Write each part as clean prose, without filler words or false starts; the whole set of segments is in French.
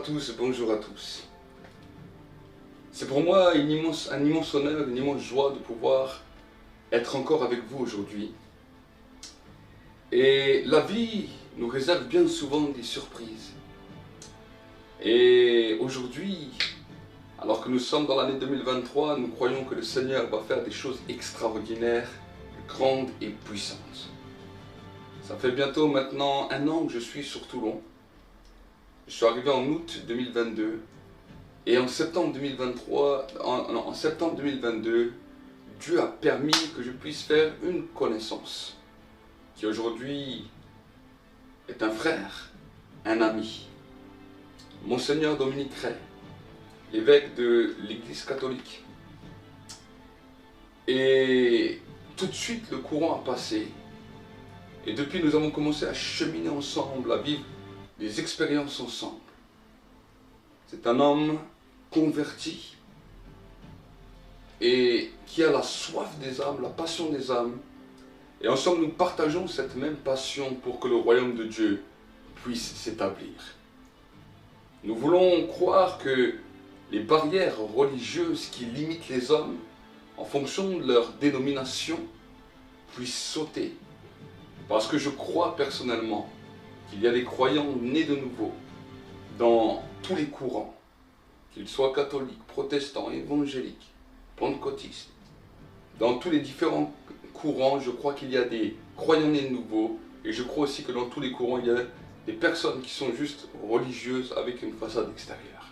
tous, bonjour à tous. C'est pour moi un immense honneur, une immense joie de pouvoir être encore avec vous aujourd'hui. Et la vie nous réserve bien souvent des surprises. Et aujourd'hui, alors que nous sommes dans l'année 2023, nous croyons que le Seigneur va faire des choses extraordinaires, grandes et puissantes. Ça fait bientôt maintenant 1 an que je suis sur Toulon. Je suis arrivé en août 2022 et en septembre 2022, Dieu a permis que je puisse faire une connaissance qui aujourd'hui est un frère, un ami. Monseigneur Dominique Ray, l'évêque de l'Église catholique. Et tout de suite le courant a passé et depuis nous avons commencé à cheminer ensemble, à vivre des expériences ensemble. C'est un homme converti et qui a la soif des âmes, la passion des âmes. Et ensemble nous partageons cette même passion pour que le royaume de Dieu puisse s'établir. Nous voulons croire que les barrières religieuses qui limitent les hommes en fonction de leur dénomination puissent sauter. Parce que je crois personnellement qu'il y a des croyants nés de nouveau dans tous les courants, qu'ils soient catholiques, protestants, évangéliques, pentecôtistes. Dans tous les différents courants, je crois qu'il y a des croyants nés de nouveau, et je crois aussi que dans tous les courants, il y a des personnes qui sont juste religieuses avec une façade extérieure.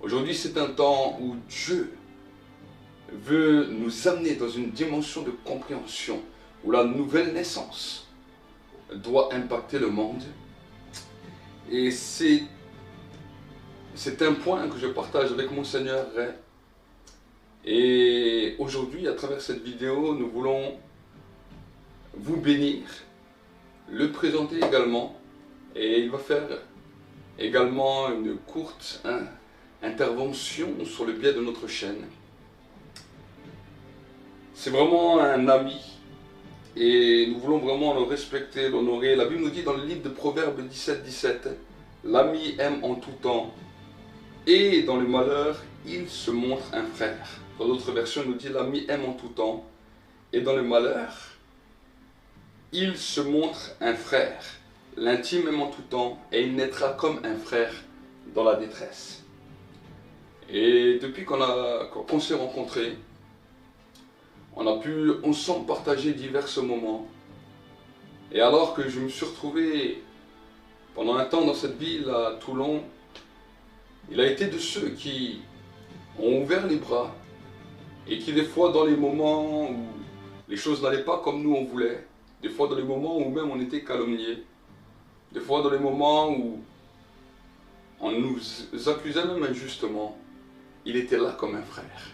Aujourd'hui, c'est un temps où Dieu veut nous amener dans une dimension de compréhension, où la nouvelle naissance doit impacter le monde. Et c'est un point que je partage avec Monseigneur Ray. Et aujourd'hui, à travers cette vidéo, nous voulons vous bénir, le présenter également. Et il va faire également une courte intervention sur le biais de notre chaîne. C'est vraiment un ami. Et nous voulons vraiment le respecter, l'honorer. La Bible nous dit dans le livre de Proverbes 17, l'ami aime en tout temps, et dans le malheur, il se montre un frère. Dans d'autres versions, il nous dit l'ami aime en tout temps, et dans le malheur, il se montre un frère. L'intime aime en tout temps, et il naîtra comme un frère dans la détresse. Et depuis qu'on s'est rencontrés, on a pu ensemble partager divers moments. Et alors que je me suis retrouvé pendant un temps dans cette ville à Toulon, il a été de ceux qui ont ouvert les bras et qui des fois dans les moments où les choses n'allaient pas comme nous on voulait, des fois dans les moments où même on était calomniés, des fois dans les moments où on nous accusait même injustement, il était là comme un frère.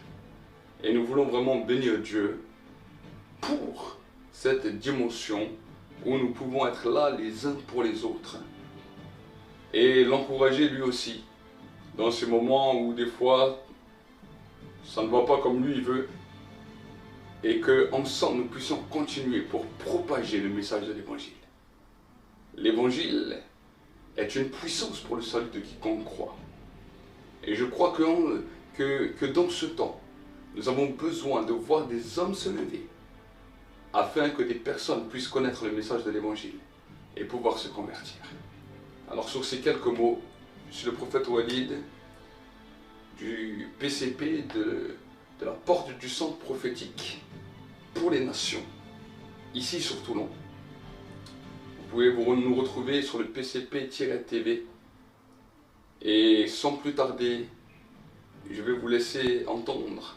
Et nous voulons vraiment bénir Dieu pour cette dimension où nous pouvons être là les uns pour les autres. Et l'encourager lui aussi, dans ces moments où des fois, ça ne va pas comme lui il veut. Et qu'ensemble nous puissions continuer pour propager le message de l'Évangile. L'Évangile est une puissance pour le salut de quiconque croit. Et je crois que dans ce temps, nous avons besoin de voir des hommes se lever afin que des personnes puissent connaître le message de l'Évangile et pouvoir se convertir. Alors sur ces quelques mots, je suis le prophète Walid du PCP de la porte du centre prophétique pour les nations, ici sur Toulon. Vous pouvez nous retrouver sur le PCP-TV et sans plus tarder, je vais vous laisser entendre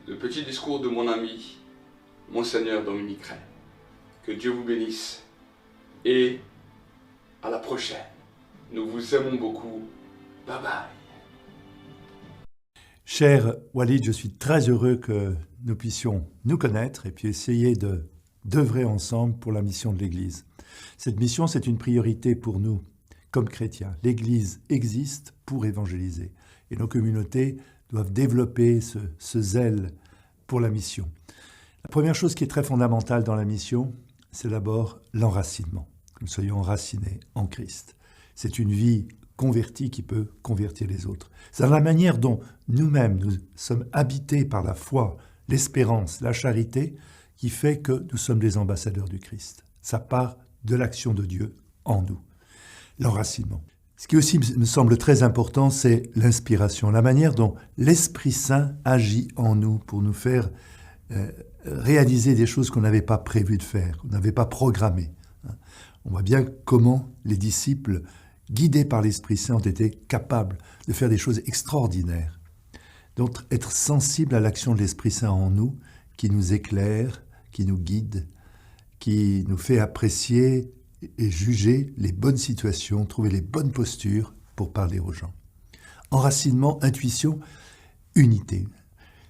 le petit discours de mon ami, Monseigneur Dominique Ray. Que Dieu vous bénisse et à la prochaine. Nous vous aimons beaucoup. Bye bye. Cher Walid, je suis très heureux que nous puissions nous connaître et puis essayer d'œuvrer ensemble pour la mission de l'Église. Cette mission, c'est une priorité pour nous comme chrétiens. L'Église existe pour évangéliser et nos communautés doivent développer ce zèle pour la mission. La première chose qui est très fondamentale dans la mission, c'est d'abord l'enracinement, que nous soyons enracinés en Christ. C'est une vie converti qui peut convertir les autres. C'est dans la manière dont nous-mêmes, nous sommes habités par la foi, l'espérance, la charité, qui fait que nous sommes des ambassadeurs du Christ. Ça part de l'action de Dieu en nous. L'enracinement. Ce qui aussi me semble très important, c'est l'inspiration, la manière dont l'Esprit Saint agit en nous pour nous faire réaliser des choses qu'on n'avait pas prévu de faire, qu'on n'avait pas programmées. On voit bien comment les disciples, guidés par l'Esprit Saint, ont été capables de faire des choses extraordinaires. Donc être sensible à l'action de l'Esprit Saint en nous, qui nous éclaire, qui nous guide, qui nous fait apprécier et juger les bonnes situations, trouver les bonnes postures pour parler aux gens. Enracinement, intuition, unité.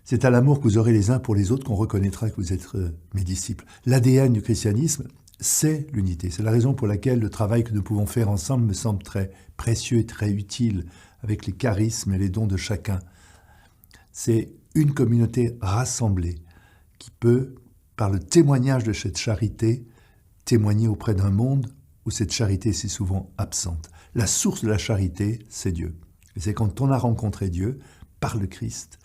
C'est à l'amour que vous aurez les uns pour les autres qu'on reconnaîtra que vous êtes mes disciples. L'ADN du christianisme, c'est l'unité. C'est la raison pour laquelle le travail que nous pouvons faire ensemble me semble très précieux et très utile, avec les charismes et les dons de chacun. C'est une communauté rassemblée qui peut, par le témoignage de cette charité, témoigner auprès d'un monde où cette charité est si souvent absente. La source de la charité, c'est Dieu. Et c'est quand on a rencontré Dieu, par le Christ,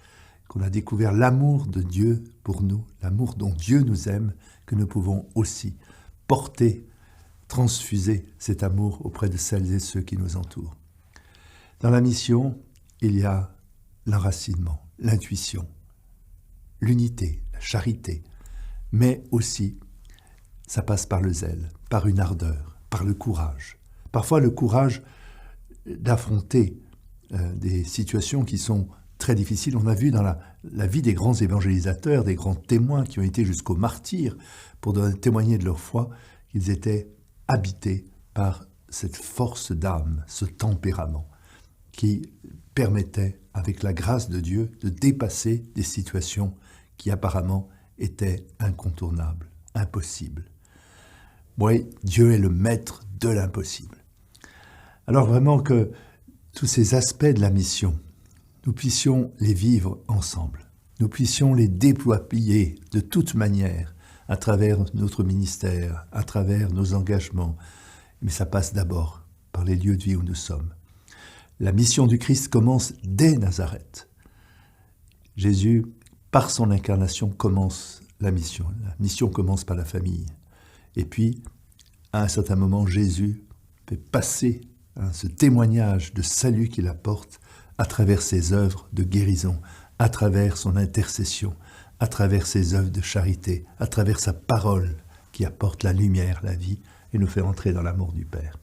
qu'on a découvert l'amour de Dieu pour nous, l'amour dont Dieu nous aime, que nous pouvons aussi porter, transfuser cet amour auprès de celles et ceux qui nous entourent. Dans la mission, il y a l'enracinement, l'intuition, l'unité, la charité, mais aussi ça passe par le zèle, par une ardeur, par le courage. Parfois le courage d'affronter des situations qui sont très difficiles. On a vu dans la vie des grands évangélisateurs, des grands témoins qui ont été jusqu'au martyr pour témoigner de leur foi, qu'ils étaient habités par cette force d'âme, ce tempérament qui permettait, avec la grâce de Dieu, de dépasser des situations qui apparemment étaient incontournables, impossibles. Oui, Dieu est le maître de l'impossible. Alors vraiment que tous ces aspects de la mission, nous puissions les vivre ensemble. Nous puissions les déployer de toute manière à travers notre ministère, à travers nos engagements. Mais ça passe d'abord par les lieux de vie où nous sommes. La mission du Christ commence dès Nazareth. Jésus, par son incarnation, commence la mission. La mission commence par la famille. Et puis, à un certain moment, Jésus fait passer ce témoignage de salut qu'il apporte à travers ses œuvres de guérison, à travers son intercession, à travers ses œuvres de charité, à travers sa parole qui apporte la lumière, la vie, et nous fait entrer dans l'amour du Père.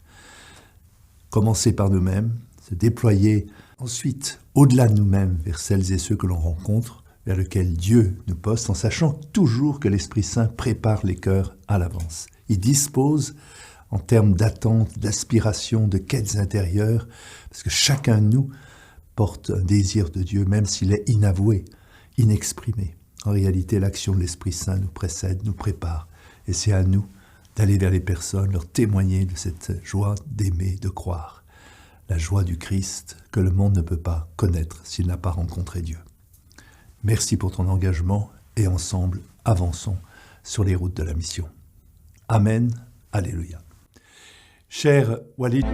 Commencer par nous-mêmes, se déployer ensuite au-delà de nous-mêmes vers celles et ceux que l'on rencontre, vers lesquels Dieu nous poste, en sachant toujours que l'Esprit Saint prépare les cœurs à l'avance. Il dispose en termes d'attente, d'aspiration, de quêtes intérieures, parce que chacun de nous porte un désir de Dieu, même s'il est inavoué, inexprimé. En réalité, l'action de l'Esprit Saint nous précède, nous prépare. Et c'est à nous d'aller vers les personnes, leur témoigner de cette joie d'aimer, de croire. La joie du Christ que le monde ne peut pas connaître s'il n'a pas rencontré Dieu. Merci pour ton engagement et ensemble, avançons sur les routes de la mission. Amen. Alléluia. Cher Walid,